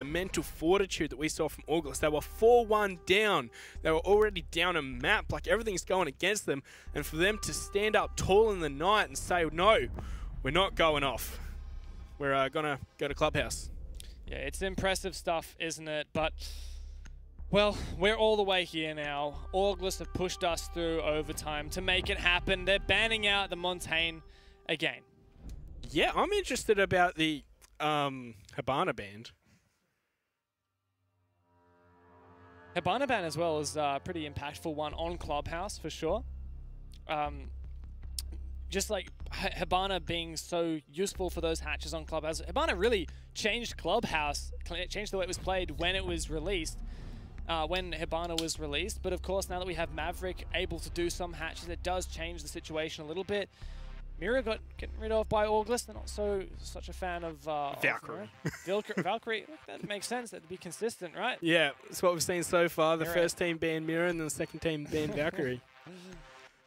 mental fortitude that we saw from August. They were 4-1 down. They were already down a map, like everything's going against them. And for them to stand up tall in the night and say, no, we're not going off. We're gonna go to Clubhouse. Yeah, it's impressive stuff, isn't it? But, well, we're all the way here now. August have pushed us through overtime to make it happen. They're banning out the Montaigne again. Yeah, I'm interested about the Habana band. Habana ban as well is a pretty impactful one on Clubhouse for sure. Just like Habana being so useful for those hatches on Clubhouse. Habana really changed Clubhouse, changed the way it was played when it was released, when Habana was released. But of course, now that we have Maverick able to do some hatches, it does change the situation a little bit. Mira got getting rid of by August. They're not such a fan of Valkyrie. Valkyrie, that makes sense. That'd be consistent, right? Yeah, that's what we've seen so far. The Mira. first team banned Mira and then the second team banned Valkyrie.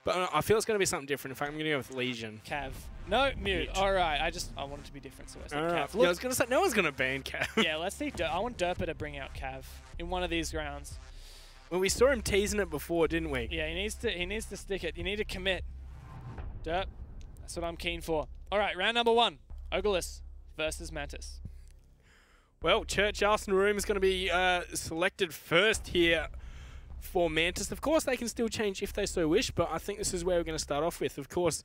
But I feel it's going to be something different. In fact, I'm going to go with Legion. Cav. No, mute. All right, I wanted to be different, so I said Cav. Right. Yeah, I was going to say, no one's going to ban Cav. Yeah, let's see. I want Derpa to bring out Cav in one of these rounds. Well, we saw him teasing it before, didn't we? Yeah, he needs to stick it. You need to commit. Derp. That's what I'm keen for. All right, round number 1. Ogulus versus Mantis. Well, Church Arsenal Room is going to be selected first here for Mantis. Of course, they can still change if they so wish, but I think this is where we're going to start off with. Of course,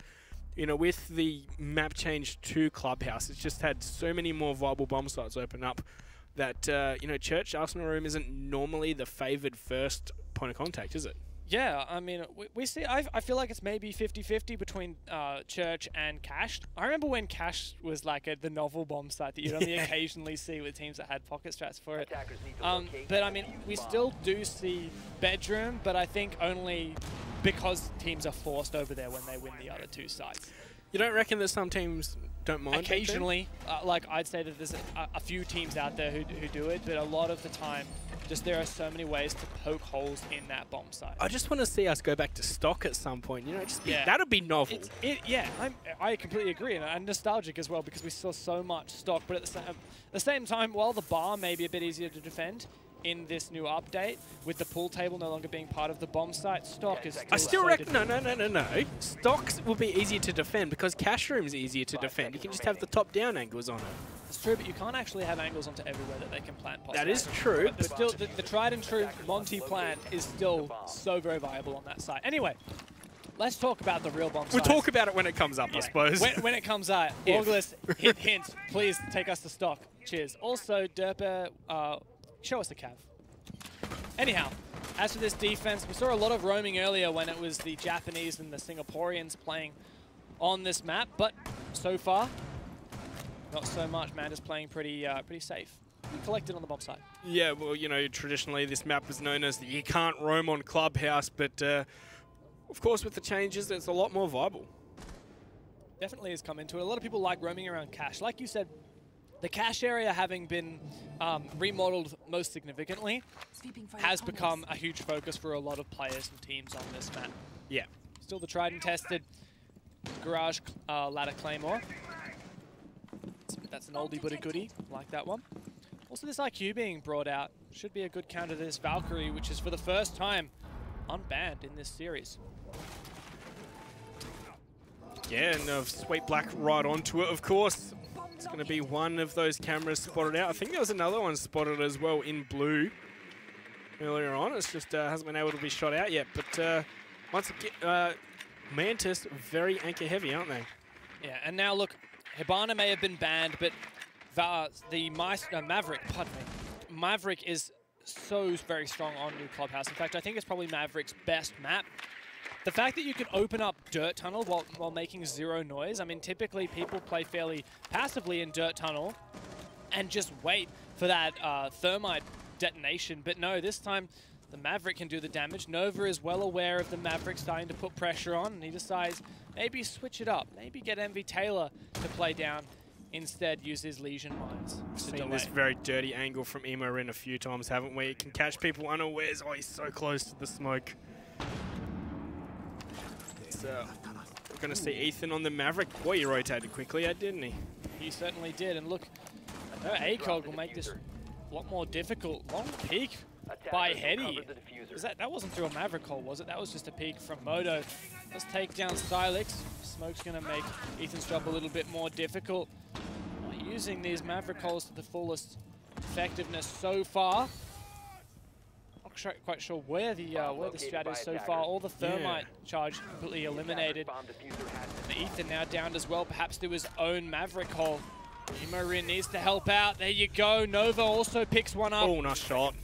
you know, with the map change to Clubhouse, it's just had so many more viable bomb sites open up that, you know, Church Arsenal Room isn't normally the favoured first point of contact, is it? Yeah, I mean, we see. I feel like it's maybe 50-50 between Church and Cash. I remember when Cash was like the novel bomb site that you'd only occasionally see with teams that had pocket strats for it. But I mean, we still do see Bedroom, but I think only because teams are forced over there when they win the other 2 sites. You don't reckon that some teams don't mind? Occasionally, like I'd say that there's a few teams out there who do it, but a lot of the time, just there are so many ways to poke holes in that bomb site. I just want to see us go back to stock at some point. You know, that'd be novel. Yeah, I completely agree, and I'm nostalgic as well because we saw so much stock. But at the same time, while the bar may be a bit easier to defend in this new update, with the pool table no longer being part of the bomb site, stock is still I still reckon, no. Stocks will be easier to defend because Cash Room's easier to defend. You can just have the top-down angles on it. It's true, but you can't actually have angles onto everywhere that they can plant pots. That is true. But still, the tried and true Monty plant is still so very viable on that site. Anyway, let's talk about the real bomb sites. We'll talk about it when it comes up, I suppose. When it comes out. August, hint, please take us to stock. Cheers. Also, Derpa, show us the Cav. Anyhow, as for this defense, we saw a lot of roaming earlier when it was the Japanese and the Singaporeans playing on this map, but so far, not so much. Mantis playing pretty safe. Collected on the bomb site. Yeah, well, you know, traditionally this map was known as the you can't roam on Clubhouse, but of course with the changes, it's a lot more viable. Definitely has come into it. A lot of people like roaming around cache. Like you said, the cache area having been remodeled most significantly has become a huge focus for a lot of players and teams on this map. Yeah. Still the tried and tested Garage Ladder Claymore. That's an oldie but a goodie. Like that one. Also, this IQ being brought out should be a good counter to this Valkyrie, which is for the first time unbanned in this series. Yeah, and Sweet Black right onto it, of course. It's going to be one of those cameras spotted out. I think there was another one spotted as well in blue earlier on. It's just hasn't been able to be shot out yet. But once again, Mantis very anchor heavy, aren't they? Yeah, and now look, Hibana may have been banned, but Maverick, pardon me, Maverick is so very strong on New Clubhouse. In fact, I think it's probably Maverick's best map. The fact that you can open up Dirt Tunnel while making zero noise, I mean, typically people play fairly passively in Dirt Tunnel and just wait for that thermite detonation. But no, this time the Maverick can do the damage. Nova is well aware of the Maverick starting to put pressure on, and he decides maybe switch it up, maybe get MV Taylor to play down. Instead, use his Legion Mines. We've seen this very dirty angle from Emo Rin a few times, haven't we? It can catch people unawares. Oh, he's so close to the smoke. We're going to see Ethan on the Maverick. Boy, he rotated quickly, didn't he? He certainly did. And look, ACOG will make this a lot more difficult. Long peek by Hetty. That wasn't through a Maverick hole, was it? That was just a peek from Moto. Let's take down Stylix. Smoke's going to make Ethan's job a little bit more difficult. Not using these Maverick holes to the fullest effectiveness so far. Not quite sure where the strat is so far. All the thermite charge completely eliminated. And Ethan now downed as well, perhaps through his own Maverick hole. Imorin needs to help out. There you go. Nova also picks one up. Oh, nice shot.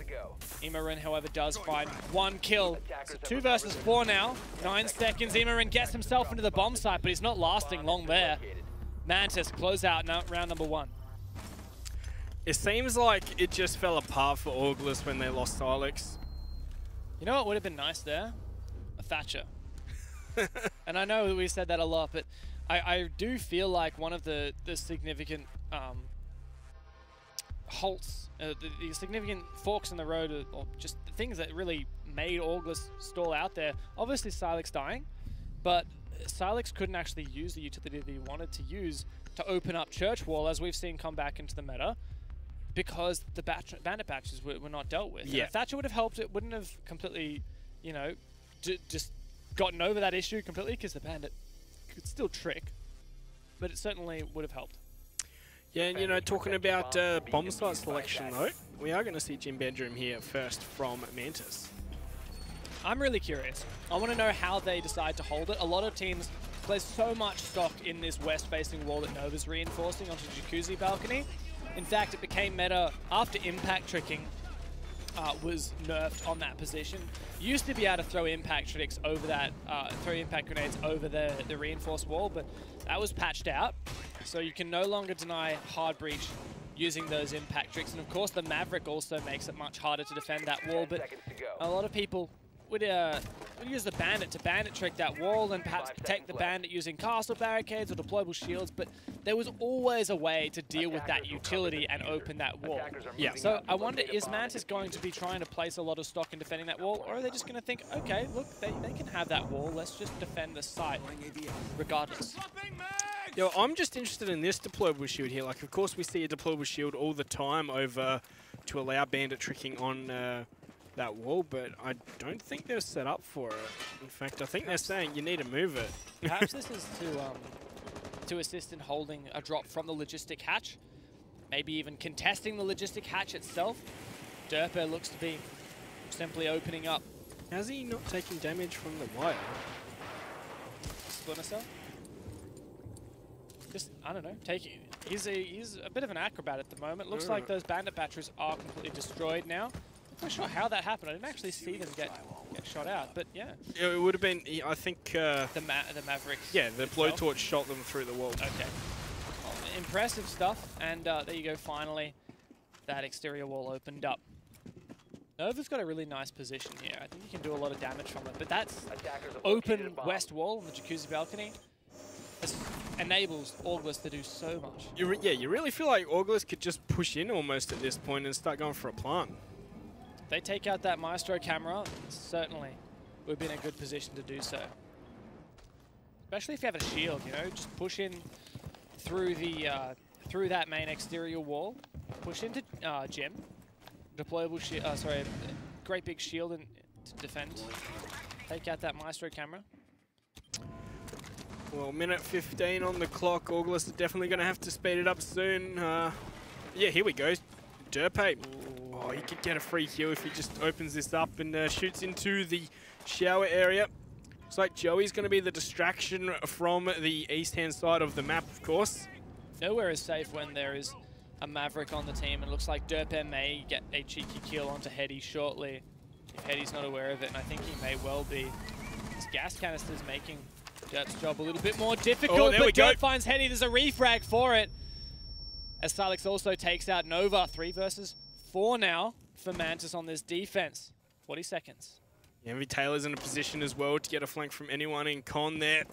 Imorin, however, does find one kill. So 2 versus 4 now. 9 seconds. Imorin gets himself into the bomb site, but he's not lasting long there. Mantis close out now, round number 1. It seems like it just fell apart for Auglis when they lost Stylix. You know what would have been nice there? A Thatcher. And I know we said that a lot, but I do feel like one of the significant halts, the significant forks in the road, or just the things that really made Auglis stall out there. Obviously, Stylix dying, but Stylix couldn't actually use the utility that he wanted to use to open up Church Wall, as we've seen come back into the meta, because the bandit batches were not dealt with. Yeah. If Thatcher would have helped, it wouldn't have completely, you know, just gotten over that issue completely, because the bandit could still trick, but it certainly would have helped. Yeah, and you know, talking about bomb site selection though, we are going to see Jim Bedroom here first from Mantis. I'm really curious. I want to know how they decide to hold it. A lot of teams place so much stock in this west-facing wall that Nova's reinforcing onto the Jacuzzi balcony. In fact, it became meta after impact tricking was nerfed on that position. Used to be able to throw impact tricks over that, throw impact grenades over the reinforced wall, but that was patched out. So you can no longer deny hard breach using those impact tricks. And of course, the Maverick also makes it much harder to defend that wall, but a lot of people would use the bandit to bandit trick that wall and perhaps protect the bandit using castle barricades or deployable shields, but there was always a way to deal with that utility and open that wall. Yeah. So I wonder, is Mantis going to be trying to place a lot of stock in defending that wall, or are they just going to think, okay, look, they can have that wall, let's just defend the site regardless? Yo, I'm just interested in this deployable shield here. Like, of course, we see a deployable shield all the time over to allow bandit tricking on that wall, but I don't think they're set up for it. In fact, I think they're saying you need to move it. Perhaps this is to assist in holding a drop from the logistic hatch, maybe even contesting the logistic hatch itself. Derper looks to be simply opening up. How's he not taking damage from the wire? Splinter cell? Just, I don't know, he's a bit of an acrobat at the moment. Looks like those bandit batteries are completely destroyed now. I'm not sure how that happened. I didn't actually see them get shot out, but yeah. Yeah, it would have been, I think... the Maverick. Yeah, the blowtorch shot them through the wall. Okay. Well, impressive stuff, and there you go, finally. That exterior wall opened up. Nova's got a really nice position here. I think you can do a lot of damage from it, but that's open west wall on the Jacuzzi balcony. This enables Auglis to do so much. You really feel like Auglis could just push in almost at this point and start going for a plant. They take out that Maestro camera, certainly would be in a good position to do so. Especially if you have a shield, you know, just push in through the through that main exterior wall, push into Jim, deployable shield. Sorry, great big shield to defend. Take out that Maestro camera. Well, minute 15 on the clock. Auglis is definitely going to have to speed it up soon. Yeah, here we go. Derpe. Oh, he could get a free kill if he just opens this up and shoots into the shower area. Looks like Joey's going to be the distraction from the east-hand side of the map, of course. Nowhere is safe when there is a Maverick on the team. It looks like Derpe may get a cheeky kill onto Hetty shortly, if Hetty's not aware of it, and I think he may well be. This gas canister is making Derp's job a little bit more difficult, but Derp finds Hetty. There's a refrag for it. As Stylix also takes out Nova. 3 versus 4 now for Mantis on this defense. 40 seconds. Yeah, Envy Taylor's in a position as well to get a flank from anyone in con there.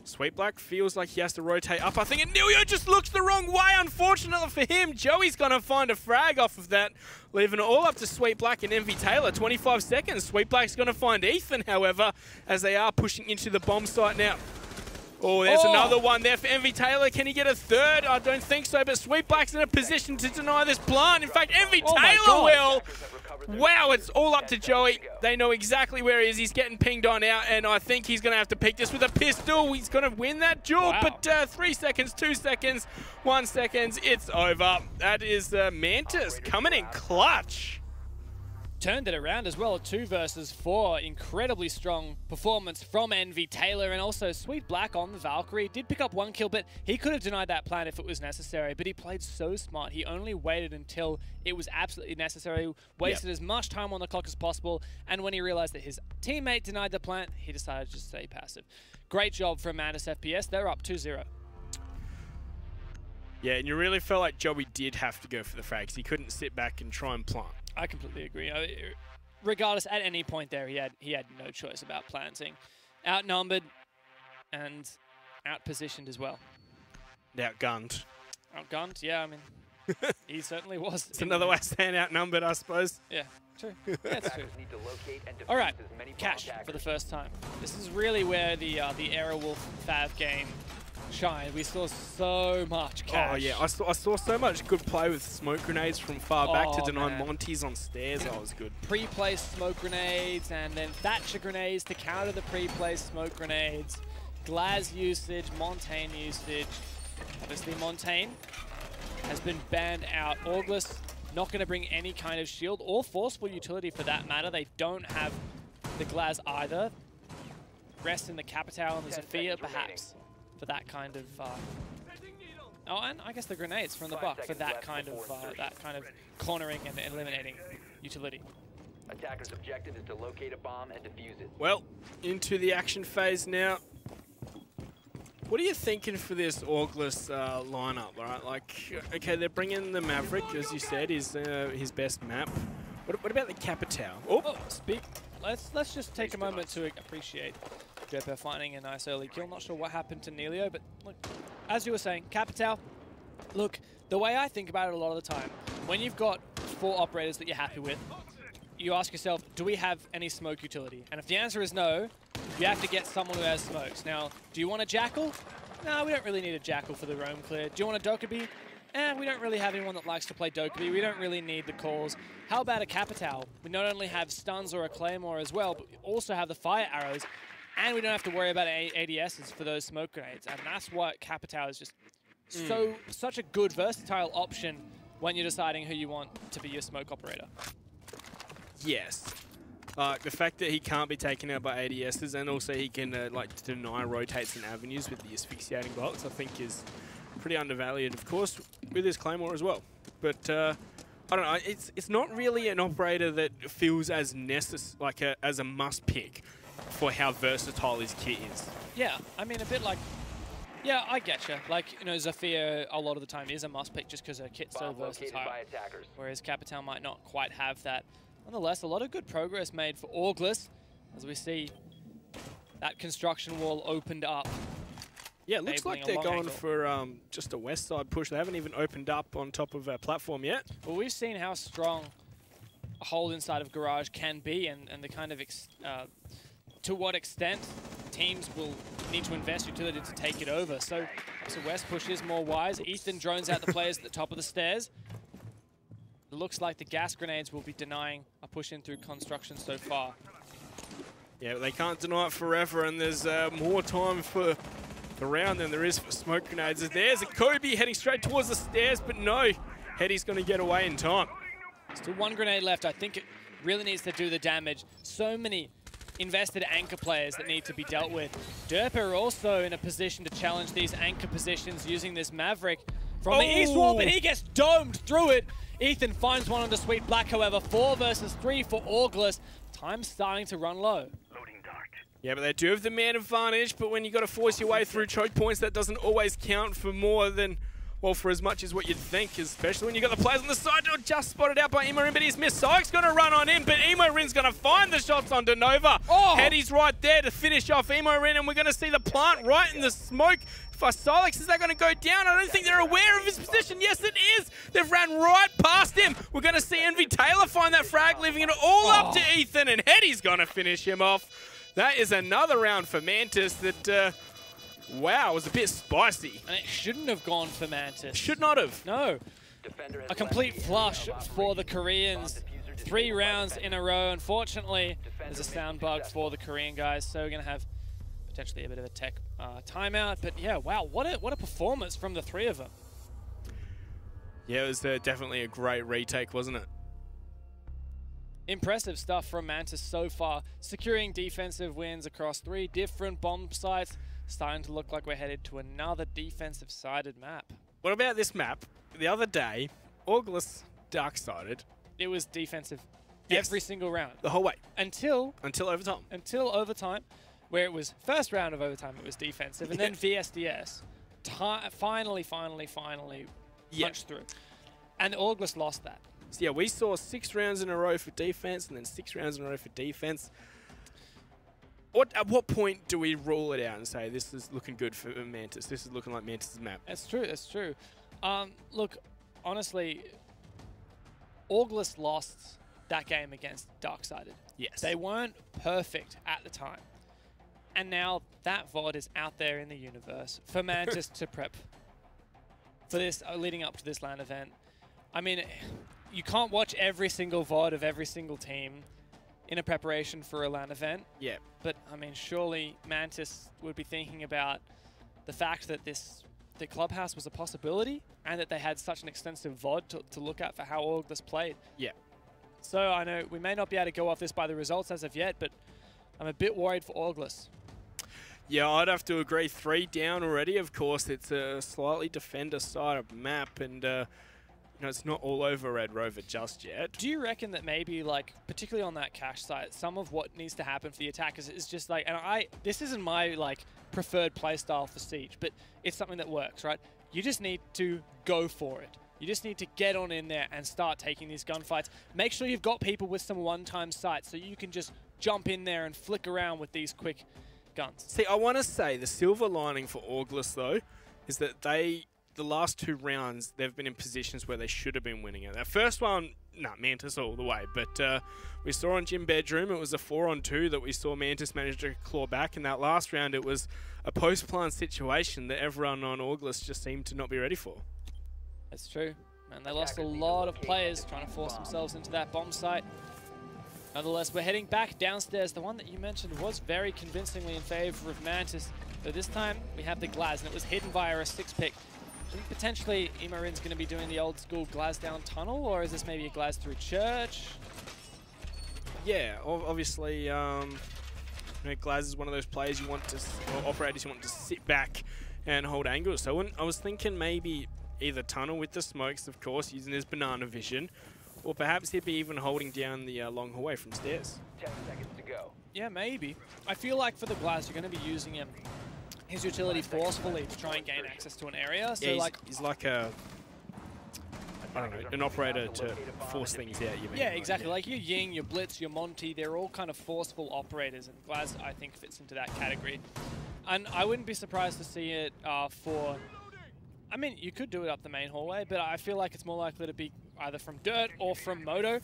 Sweet Black feels like he has to rotate up, I think, and Nilio just looks the wrong way, unfortunately for him. Joey's going to find a frag off of that, leaving it all up to Sweet Black and Envy Taylor. 25 seconds. Sweet Black's going to find Ethan, however, as they are pushing into the bomb site now. Oh, there's another one there for Envy Taylor. Can he get a third? I don't think so, but Sweet Black's in a position to deny this plant. In fact, Envy Taylor will. Wow, it's all up to Joey. They know exactly where he is. He's getting pinged on out, and I think he's going to have to pick this with a pistol. He's going to win that duel, but 3 seconds, 2 seconds, 1 second, it's over. That is Mantis coming in clutch. Turned it around as well, 2 versus 4. Incredibly strong performance from Envy Taylor, and also Sweet Black on the Valkyrie. Did pick up 1 kill, but he could have denied that plan if it was necessary, but he played so smart. He only waited until it was absolutely necessary, wasted as much time on the clock as possible, and when he realized that his teammate denied the plan, he decided to just stay passive. Great job from Mantis FPS. They're up 2-0. Yeah, and you really felt like Joey did have to go for the frags. He couldn't sit back and try and plant. I completely agree. Regardless, at any point there, he had no choice about planting. Outnumbered and outpositioned as well. Outgunned. Outgunned, yeah, I mean, he certainly was. It's another way of saying outnumbered, I suppose. Yeah, true. Yeah, that's true. All right, Cash for the first time. This is really where the Aerowolf Fav game shine. We saw so much Cash. Oh yeah, I saw so much good play with smoke grenades from far back to deny man. Monties on stairs. That was good. Pre-placed smoke grenades and then Thatcher grenades to counter the pre-placed smoke grenades. Glaz usage, Montaigne usage. Obviously Montaigne has been banned out. Auglis not going to bring any kind of shield or forceful utility for that matter. They don't have the Glaz either. Rest in the Capitao and the Zofia perhaps. For that kind of, oh, and I guess the grenades from the Buck for that kind of cornering and eliminating utility. Attacker's objective is to locate a bomb and defuse it. Well, into the action phase now. What are you thinking for this Auglis lineup? Right, like, okay, they're bringing the Maverick, as you said, is his best map. What about the Capitao? Oh, let's just take a moment to appreciate Jepper finding a nice early kill. Not sure what happened to Nelio, but look, as you were saying, Capitao, look, the way I think about it a lot of the time, when you've got 4 operators that you're happy with, you ask yourself, do we have any smoke utility? And if the answer is no, you have to get someone who has smokes. Now, do you want a Jackal? No, we don't really need a Jackal for the roam clear. Do you want a Dokkaebi? We don't really have anyone that likes to play Dokkaebi. We don't really need the calls. How about a Capitao? We not only have stuns or a Claymore as well, but we also have the fire arrows. And we don't have to worry about ADSs for those smoke grenades. And that's what Capitao is just such a good, versatile option when you're deciding who you want to be your smoke operator. Yes. The fact that he can't be taken out by ADSs and also he can like deny rotates and avenues with the asphyxiating bolts, I think is pretty undervalued, of course, with his Claymore as well. But I don't know, it's not really an operator that feels as as a must pick for how versatile his kit is. Yeah, I mean, a bit like, yeah, I getcha. Like, you know, Zofia a lot of the time is a must pick just because her kit's so versatile, whereas Capitao might not quite have that. Nonetheless, a lot of good progress made for Auglis as we see that construction wall opened up. Yeah, it looks like they're going for just a west side push. They haven't even opened up on top of our platform yet. Well, we've seen how strong a hold inside of Garage can be and the kind of to what extent teams will need to invest utility to take it over. So West push is more wise. Ethan drones out the players at the top of the stairs. It looks like the gas grenades will be denying a push in through construction so far. Yeah, but they can't deny it forever, and there's more time for the round than there is for smoke grenades. There's a Kobe heading straight towards the stairs, but no, Hetty's going to get away in time. Still 1 grenade left. I think it really needs to do the damage. So many invested anchor players that need to be dealt with. Derper also in a position to challenge these anchor positions using this Maverick from the east wall, but he gets domed through it. Ethan finds one onto Sweet Black, however. 4 versus 3 for Auglis. Time's starting to run low. Yeah, but they do have the man advantage, but when you got to force your way through choke points, that doesn't always count for more than, well, for as much as what you'd think, especially when you got the players on the side. Just spotted out by Emorin, but he's missed. Syke's going to run on in, but Emorin's going to find the shots on Denova. Hetty's right there to finish off Emorin, and we're going to see the plant right in the smoke. For Silex, is that going to go down? I don't think they're aware of his position. Yes, it is. They've ran right past him. We're going to see Envy Taylor find that frag, leaving it all up to Ethan, and Hetty's going to finish him off. That is another round for Mantis that Wow, it was a bit spicy. And it shouldn't have gone for Mantis. Should not have. No. Defender has A complete left the flush area of for the operation. Koreans. Bomb diffuser 3 disabled by rounds in a row. Unfortunately, there's a Defender sound mission bug for the Korean guys, so we're going to have potentially a bit of a tech timeout. But yeah, wow, what a performance from the 3 of them. Yeah, it was definitely a great retake, wasn't it? Impressive stuff from Mantis so far, securing defensive wins across 3 different bomb sites. Starting to look like we're headed to another defensive-sided map. What about this map? The other day, August dark-sided. It was defensive Yes. every single round. The whole way. Until overtime. overtime, where it was first round of overtime, it was defensive, and then VSDS finally punched through. And August lost that. So yeah, we saw 6 rounds in a row for defense and then 6 rounds in a row for defense. At what point do we rule it out and say this is looking good for Mantis? This is looking like Mantis' map. That's true, that's true. Look, honestly, August lost that game against Darksided. Yes. They weren't perfect at the time. And now that VOD is out there in the universe for Mantis to prep for this, leading up to this LAN event. I mean, you can't watch every single VOD of every single team in a preparation for a LAN event. Yeah. But, I mean, surely Mantis would be thinking about the fact that the Clubhouse was a possibility and that they had such an extensive VOD to look at for how August played. Yeah. So I know we may not be able to go off this by the results as of yet, but I'm a bit worried for August. Yeah, I'd have to agree. 3 down already. Of course, it's a slightly defender-sided map, and you know, it's not all over Red Rover just yet. Do you reckon that maybe, like, particularly on that cache site, some of what needs to happen for the attackers is just like, and this isn't my like preferred playstyle for Siege, but it's something that works, right? You just need to go for it. You just need to get on in there and start taking these gunfights. Make sure you've got people with some one-time sights so you can just jump in there and flick around with these quick guns. See, I want to say the silver lining for August, though, is that the last 2 rounds, they've been in positions where they should have been winning it. That first one, Mantis all the way. But we saw on Gym Bedroom, it was a 4-on-2 that we saw Mantis manage to claw back. In that last round, it was a post-plant situation that everyone on August just seemed to not be ready for. That's true. And they lost a lot of players trying to force themselves into that bomb site. Nonetheless, we're heading back downstairs. The one that you mentioned was very convincingly in favor of Mantis. But this time, we have the Glaz, and it was hidden via a 6-pick. I think potentially Imorin's going to be doing the old school Glaz down tunnel, or is this maybe a Glaz through church? Yeah, obviously, you know, Glaz is one of those players you want to, or operators you want to sit back and hold angles. So I was thinking maybe either tunnel with the smokes, of course, using his banana vision, or perhaps he'd be even holding down the long hallway from stairs. 10 seconds to go. Yeah, maybe. I feel like for the Glaz, you're going to be using his utility forcefully to try and gain access to an area. So Yeah, he's like a, I don't know, an operator to force things out. You mean? Yeah, exactly. Like your Ying, your Blitz, your Monty, they're all kind of forceful operators, and Glaz, I think, fits into that category. And I wouldn't be surprised to see it for... I mean, you could do it up the main hallway, but I feel like it's more likely to be either from Dirt or from Moto.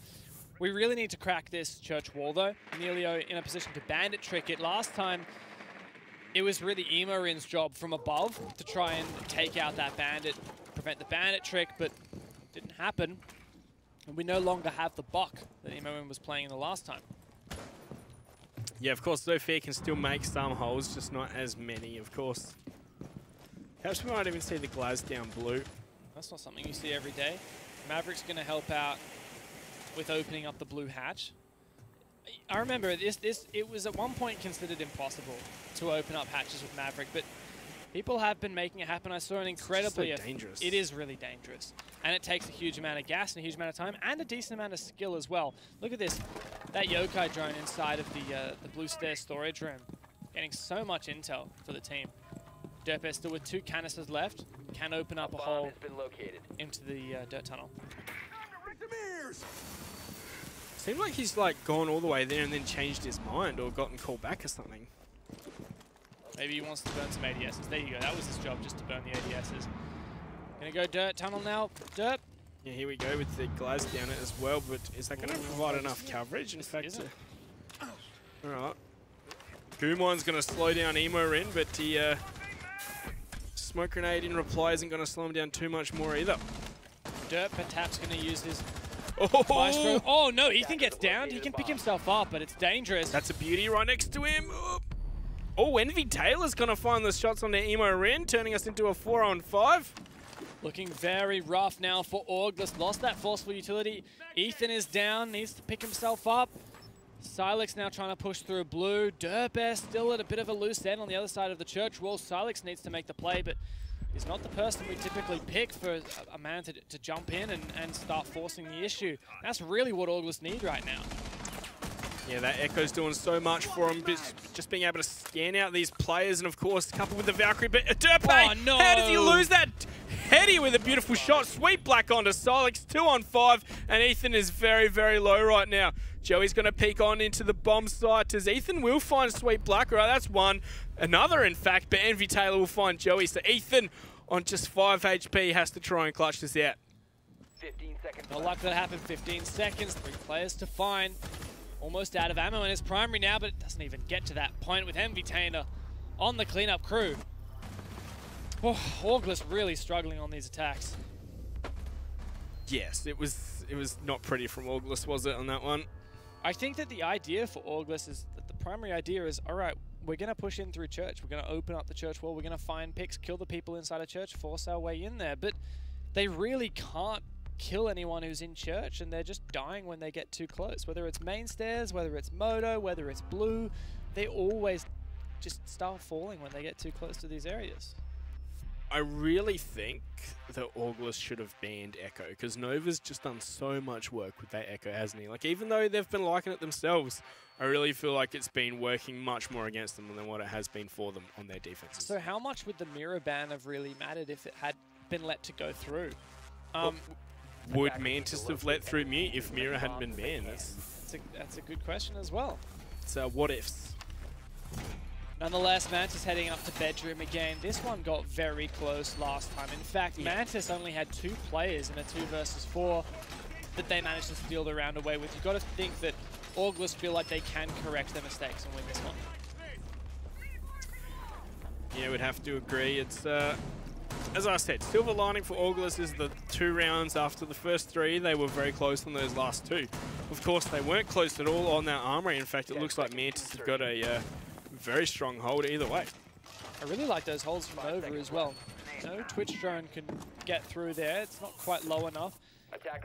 We really need to crack this church wall, though. Emilio in a position to bandit trick it. Last time, it was really Imorin's job from above to try and take out that bandit, prevent the bandit trick, but it didn't happen. And we no longer have the buck that Imorin was playing in the last time. Yeah, of course, Zofia can still make some holes, just not as many, of course. Perhaps we might even see the Glaz down blue. That's not something you see every day. Maverick's going to help out with opening up the blue hatch. I remember it was at one point considered impossible to open up hatches with Maverick, but people have been making it happen. I saw an incredibly... It's so dangerous. It is really dangerous. And it takes a huge amount of gas and a huge amount of time and a decent amount of skill as well. Look at this. That yokai drone inside of the blue stair storage room. Getting so much intel for the team. Derpes still with 2 canisters left. Can open up a hole into the dirt tunnel. Seemed like he's like gone all the way there and then changed his mind or gotten called back or something. Maybe he wants to burn some ADSs. There you go. That was his job, just to burn the ADSs. Gonna go dirt tunnel now. Dirt. Yeah, here we go with the Glaz down it as well, but is that going to provide enough coverage? In fact, all right. Gumon's going to slow down Imo in, but he smoke grenade in reply isn't going to slow him down too much more either. Dirt, but Tap's going to use his Oh, maestro. Oh no, Ethan gets downed. He can pick himself up, but it's dangerous. that's a beauty right next to him. Oh, Envy Taylor's going to find the shots on the Emo Rin, turning us into a 4-on-5. Looking very rough now for Orgless. Lost that forceful utility. Ethan is down, needs to pick himself up. Silex now trying to push through blue. Dirtbear still at a bit of a loose end on the other side of the church wall. Silex needs to make the play, but he's not the person we typically pick for a man to jump in and start forcing the issue. That's really what Orgless need right now. Yeah, that Echo's doing so much for him, just being able to scan out these players, and of course, coupled with the Valkyrie, but Dirtbag, Oh, no. How does he lose that? Heady with a beautiful shot, sweep black onto Silex, 2-on-5, and Ethan is very, very low right now. Joey's going to peek on into the bomb site as Ethan will find sweep black, right, that's one. Another, in fact, but Envy Taylor will find Joey, so Ethan on just 5 HP has to try and clutch this out. 15 seconds Not left. like that happened. 15 seconds, 3 players to find. Almost out of ammo in his primary now, but it doesn't even get to that point with Envy Taylor on the cleanup crew. Oh, Orgless really struggling on these attacks. Yes, it was not pretty from Orgless, was it, on that one? I think that the idea for Orgless is that the primary idea is, all right, we're going to push in through church. We're going to open up the church wall. We're going to find picks, kill the people inside a church, force our way in there. But they really can't kill anyone who's in church, and they're just dying when they get too close. Whether it's main stairs, whether it's Moto, whether it's blue, they always just start falling when they get too close to these areas. I really think that Orgless should have banned Echo, because Nova's just done so much work with that Echo, hasn't he? Like, even though they've been liking it themselves, I really feel like it's been working much more against them than what it has been for them on their defenses. So how much would the mirror ban have really mattered if it had been let to go through? Would Mantis have let through Mute if Mira hadn't been banned? That's a good question as well. It's what ifs. Nonetheless, Mantis heading up to bedroom again. This one got very close last time. In fact, Mantis only had 2 players in a 2 versus 4 that they managed to steal the round away with. You've got to think that Orgless feel like they can correct their mistakes and win this one. Yeah, we'd have to agree. It's, as I said, silver lining for Orgless is the 2 rounds after the first 3, they were very close on those last 2. Of course, they weren't close at all on that armory. In fact, it looks like Mantis have got a very strong hold either way. I really like those holds from Nova as well. No Twitch drone can get through there. It's not quite low enough.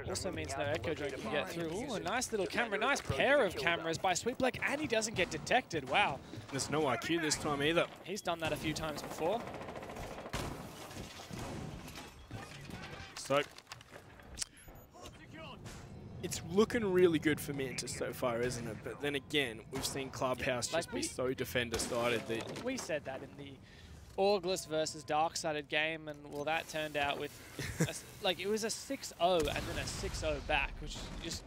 Also means no Echo drone can get through. Ooh, a nice little camera. Nice pair of cameras by Sweetblack, and he doesn't get detected. Wow. There's no IQ this time either. He's done that a few times before. So, it's looking really good for Mantis so far, isn't it? But then again, we've seen Clubhouse just be so defender-sided that... We said that in the Orgless versus Dark-sided game, and well, that turned out with... like, it was a 6-0 and then a 6-0 back, which just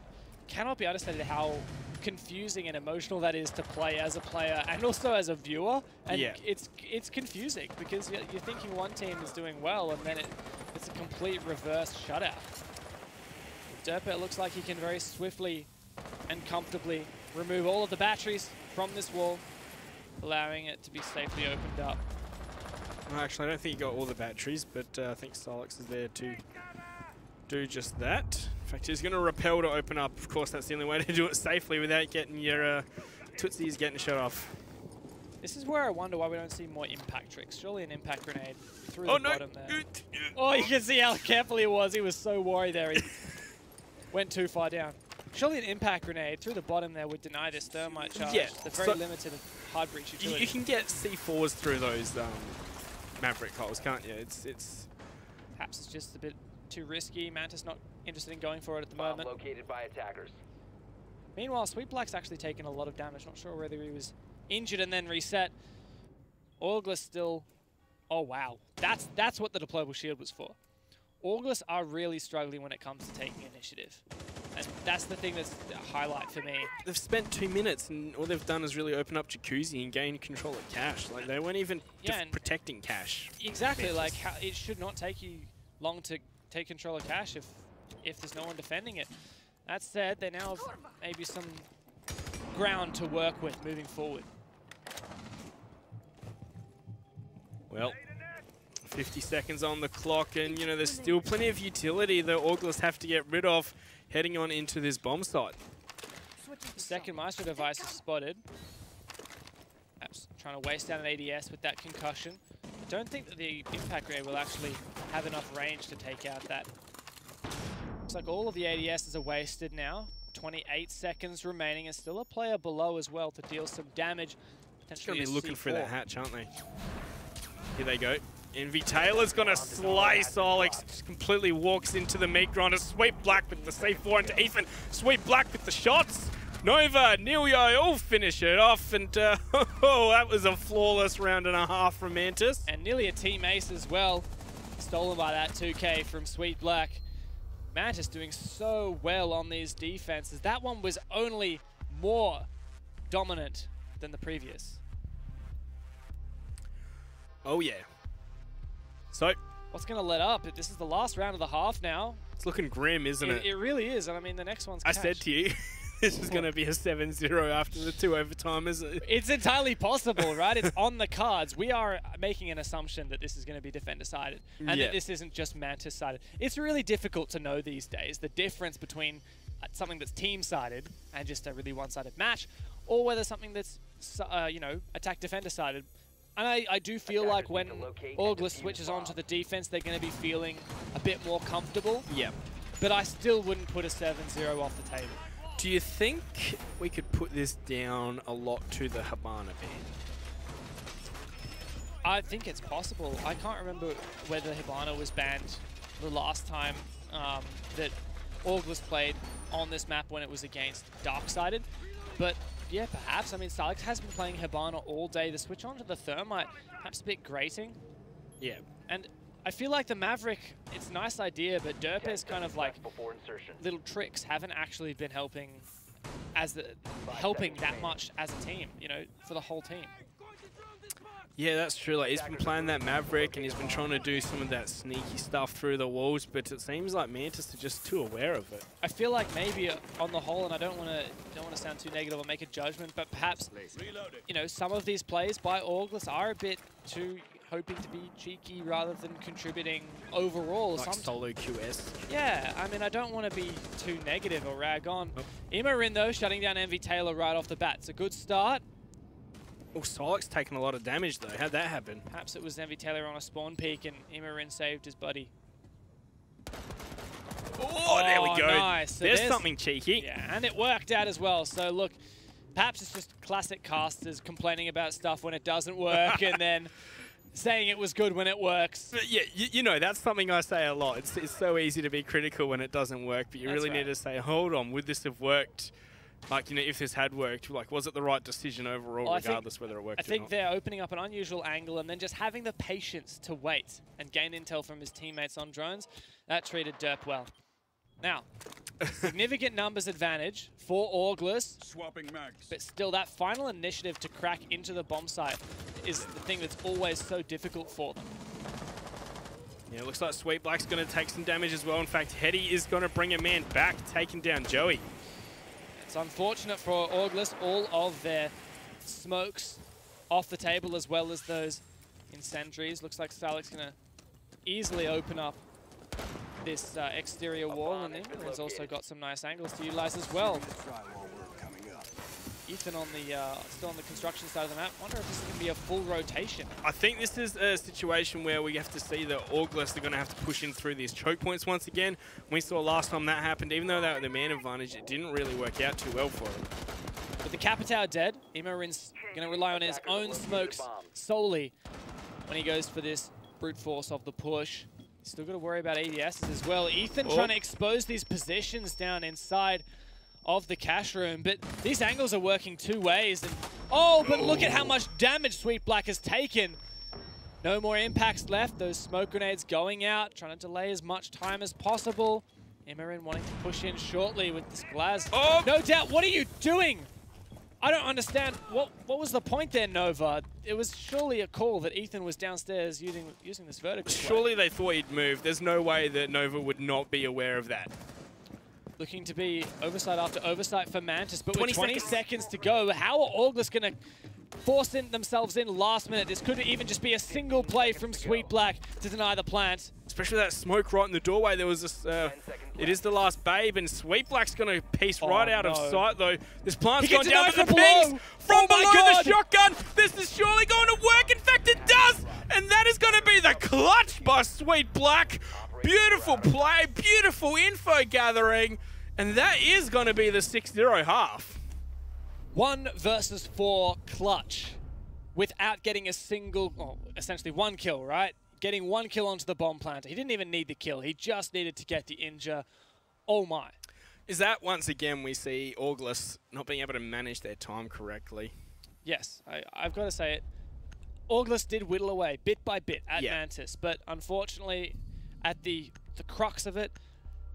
cannot be understated how confusing and emotional that is to play as a player and also as a viewer. And it's confusing because you're thinking one team is doing well, and then it's a complete reverse shutout. Dirtbet looks like he can very swiftly and comfortably remove all of the batteries from this wall, allowing it to be safely opened up. Well, actually, I don't think he got all the batteries, but I think Silex is there to do just that. In fact, he's going to repel to open up. Of course, that's the only way to do it safely without getting your tootsies getting shut off. This is where I wonder why we don't see more impact tricks. Surely an impact grenade through the bottom there. Oh, you can see how careful he was. He was so worried there. He went too far down. Surely an impact grenade through the bottom there would deny this thermite charge. Yeah, the very limited hard breach utility. You can get C4s through those Maverick holes, can't you? It's perhaps it's just a bit too risky. Mantis not interested in going for it at the moment. Located by attackers. Meanwhile, Sweetblack's actually taken a lot of damage. Not sure whether he was injured and then reset. Orgless still... Oh, wow. That's what the deployable shield was for. Orgless are really struggling when it comes to taking initiative. And that's the thing that's a highlight for me. They've spent 2 minutes and all they've done is really open up Jacuzzi and gain control of cash. Like, they weren't even protecting cash. Exactly. Like, it should not take you long to take control of cash if there's no one defending it. That said, they now have maybe some ground to work with moving forward. Well, 50 seconds on the clock, and you know there's still plenty of utility that August have to get rid of heading on into this bomb site. Second Maestro device is spotted. Perhaps trying to waste down an ADS with that concussion. I don't think that the impact grenade will actually have enough range to take out that. Looks like all of the ADSs are wasted now. 28 seconds remaining, and still a player below as well to deal some damage. Potentially going to be looking for that hatch, aren't they? Here they go. Invitational's going to slice Alex. Just completely walks into the meat grinder. Sweet Black with the C4 into Ethan. Sweet Black with the shots. Nova, Nilio all finish it off. And oh, that was a flawless round and a half from Mantis. And nearly a team ace as well. Stolen by that 2K from Sweet Black. Mantis doing so well on these defenses. That one was only more dominant than the previous. Oh yeah. So what's going to let up? This is the last round of the half now. It's looking grim, isn't it? It really is. And I mean, the next one's catch. I said to you, this is going to be a 7-0 after the 2 overtime, isn't it? It's entirely possible, right? It's on the cards. We are making an assumption that this is going to be defender-sided and that this isn't just Mantis-sided. It's really difficult to know these days the difference between something that's team-sided and just a really one-sided match, or whether something that's, you know, attack-defender-sided. And I do feel like when August switches on to the defense, they're going to be feeling a bit more comfortable. Yeah. But I still wouldn't put a 7-0 off the table. Do you think we could put this down a lot to the Habana ban? I think it's possible. I can't remember whether Hibana was banned the last time that August played on this map when it was against Dark-sided. But yeah, perhaps. I mean, Salix has been playing Hibana all day. The switch on to the Thermite, perhaps a bit grating. Yeah. And I feel like the Maverick, it's a nice idea, but Derp's kind of like little tricks haven't actually been helping that much as a team, you know, for the whole team. Yeah, that's true. Like, he's been playing that Maverick and he's been trying to do some of that sneaky stuff through the walls, but it seems like Mantis are just too aware of it. I feel like maybe on the whole, and I don't want to sound too negative or make a judgment, but perhaps you know some of these plays by August are a bit too hoping to be cheeky rather than contributing overall. Like solo QS. Yeah, I mean I don't want to be too negative or rag on. Imarin though shutting down MV Taylor right off the bat. It's a good start. Oh, Solic's taking a lot of damage though. How'd that happen? Perhaps it was MV Taylor on a spawn peak and Imarin saved his buddy. Oh, there we go. Nice. So there's something cheeky. Yeah, and it worked out as well. So look, perhaps it's just classic casters complaining about stuff when it doesn't work and then saying it was good when it works. But yeah, you know, that's something I say a lot. It's so easy to be critical when it doesn't work, but you really need to say, hold on, would this have worked? Like, you know, if this had worked, like, was it the right decision overall, regardless whether it worked or not? I think they're opening up an unusual angle and then just having the patience to wait and gain intel from his teammates on drones. That treated Derp well. Now, significant numbers advantage for August. Swapping mags. But still, that final initiative to crack into the bomb site is the thing that's always so difficult for them. Yeah, it looks like Sweet Black's going to take some damage as well. In fact, Hetty is going to bring a man back, taking down Joey. It's unfortunate for August, all of their smokes off the table as well as those incendiaries. Looks like Salix going to easily open up this exterior wall, and Imran's also got some nice angles to utilize as well. Ethan on the still on the construction side of the map. Wonder if this is going to be a full rotation. I think this is a situation where we have to see that August are going to have to push in through these choke points once again. We saw last time that happened, even though they were the man advantage, it didn't really work out too well for them. With the Capitao dead, Imarin's going to rely on his own smokes solely when he goes for this brute force of the push. He's still got to worry about ADSs as well. Ethan trying to expose these positions down inside of the cash room, but these angles are working two ways. And but look at how much damage Sweet Black has taken. No more impacts left. Those smoke grenades going out, trying to delay as much time as possible. Imarin wanting to push in shortly with this Glaz. No doubt. What are you doing? I don't understand. What was the point there, Nova? It was surely a call that Ethan was downstairs using this vertical. Surely they thought he'd move. There's no way that Nova would not be aware of that. Looking to be oversight after oversight for Mantis, but with 20 seconds to go, how are August going to forcing themselves in last minute. This could even just be a single play from Sweet Black to deny the plant. Especially that smoke right in the doorway. There was this. It is the last babe, and Sweet Black's going to piece right out of sight, though. This plant's gone down to the pings from below the shotgun. This is surely going to work. In fact, it does, and that is going to be the clutch by Sweet Black. Beautiful play, beautiful info gathering, and that is going to be the 6-0 half. 1 versus 4 clutch without getting a single, well, essentially 1 kill, right? Getting 1 kill onto the bomb planter. He didn't even need the kill. He just needed to get the injure. Oh my. Is that once again we see Auglis not being able to manage their time correctly? Yes, I've got to say it. Auglis did whittle away bit by bit at Mantis, but unfortunately at the crux of it,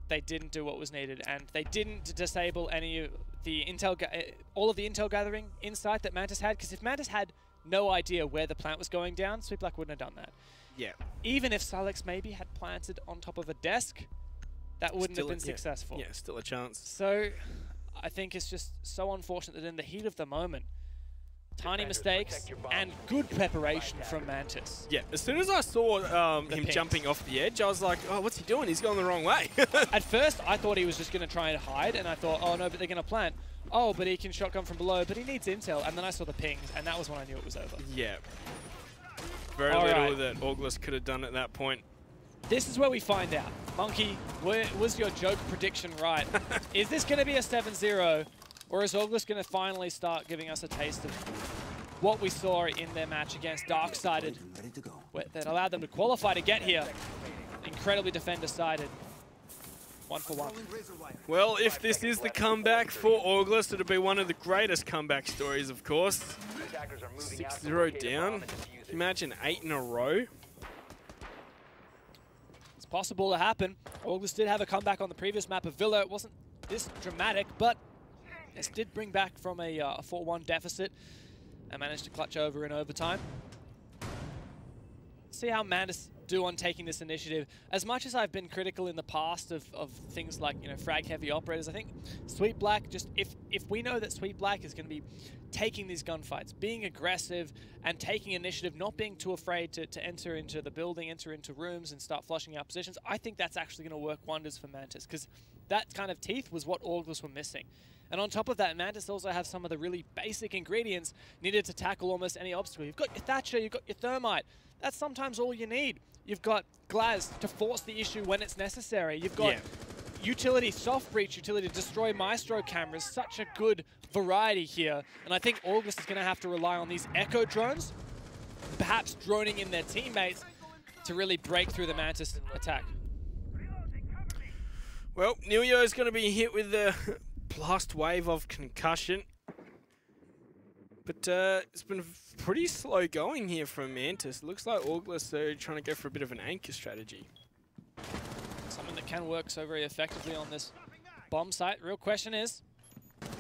they didn't do what was needed, and they didn't disable any of the intel, all of the intel gathering insight that Mantis had, because if Mantis had no idea where the plant was going down, Sweet Black wouldn't have done that. Yeah. Even if Silex maybe had planted on top of a desk, that wouldn't have been successful. Yeah, still a chance. So I think it's just so unfortunate that in the heat of the moment, tiny mistakes and good preparation from Mantis. Yeah, as soon as I saw him jumping off the edge, I was like, oh, what's he doing? He's going the wrong way. At first, I thought he was just going to try and hide, and I thought, oh no, but they're going to plant. Oh, but he can shotgun from below, but he needs intel. And then I saw the pings, and that was when I knew it was over. Yeah. Very little that Auglis could have done at that point. This is where we find out. Monkey, was your joke prediction right? Is this going to be a 7-0? Or is Auglis going to finally start giving us a taste of what we saw in their match against Dark-Sided that allowed them to qualify to get here? Incredibly defender-sided. 1 for 1. Well, if this is the comeback for Auglis, it'll be one of the greatest comeback stories, of course. 6-0 down. Imagine 8 in a row. It's possible to happen. Auglis did have a comeback on the previous map of Villa. It wasn't this dramatic, but this did bring back from a 4-1 deficit and managed to clutch over in overtime. See how Mantis do on taking this initiative. As much as I've been critical in the past of things like, frag heavy operators, I think Sweet Black, just if we know that Sweet Black is going to be taking these gunfights, being aggressive and taking initiative, not being too afraid to enter into the building, enter into rooms and start flushing out positions, I think that's actually going to work wonders for Mantis, because that kind of teeth was what Auglis were missing. And on top of that, Mantis also have some of the really basic ingredients needed to tackle almost any obstacle. You've got your Thatcher, you've got your Thermite. That's sometimes all you need. You've got Glaz to force the issue when it's necessary. You've got utility, soft breach utility to destroy Maestro cameras. Such a good variety here. And I think Auglis is going to have to rely on these Echo drones, perhaps droning in their teammates to really break through the Mantis attack. Well, Nilio is going to be hit with the blast wave of concussion. But it's been pretty slow going here from Mantis. Looks like Auglis are trying to go for a bit of an anchor strategy. Something that can work so very effectively on this bomb site. Real question is,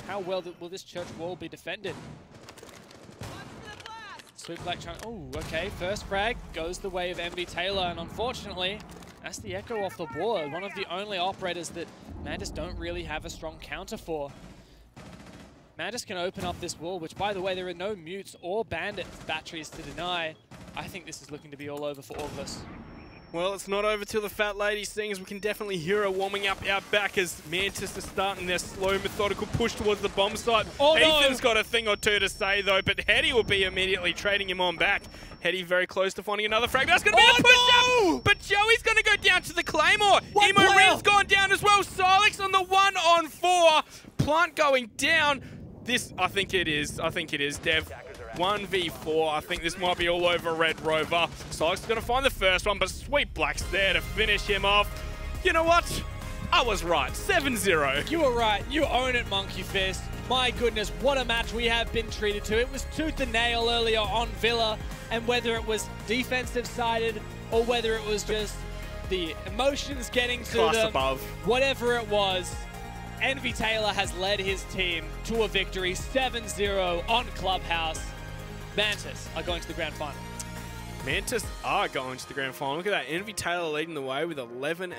how well will this church wall be defended? Sweet Black trying, oh, okay, first frag goes the way of MV Taylor, and unfortunately, that's the Echo off the board. One of the only operators that Mantis don't really have a strong counter for. Mantis can open up this wall, which, by the way, there are no mutes or bandit batteries to deny. I think this is looking to be all over for Auglis. Well, it's not over till the fat lady sings. We can definitely hear her warming up out back as Mantis is starting their slow, methodical push towards the bomb site. Oh, Ethan's got a thing or two to say, though, but Hetty will be immediately trading him on back. Hetty very close to finding another frag. That's going to be the push-up! But Joey's going to go down to the Claymore. Emo Rin's gone down as well. Silex on the 1-on-4. Plant going down. This, I think it is, Dev. 1v4. I think this might be all over Red Rover. Silex is going to find the first one, but Sweet Black's there to finish him off. You know what? I was right. 7-0. You were right. You own it, Monkey Fist. My goodness, what a match we have been treated to. It was tooth and nail earlier on Villa, and whether it was defensive-sided or whether it was just the emotions getting to Class them, above. Whatever it was, MV Taylor has led his team to a victory, 7-0 on Clubhouse. Mantis are going to the grand final. Mantis are going to the grand final. Look at that. MV Taylor leading the way with 11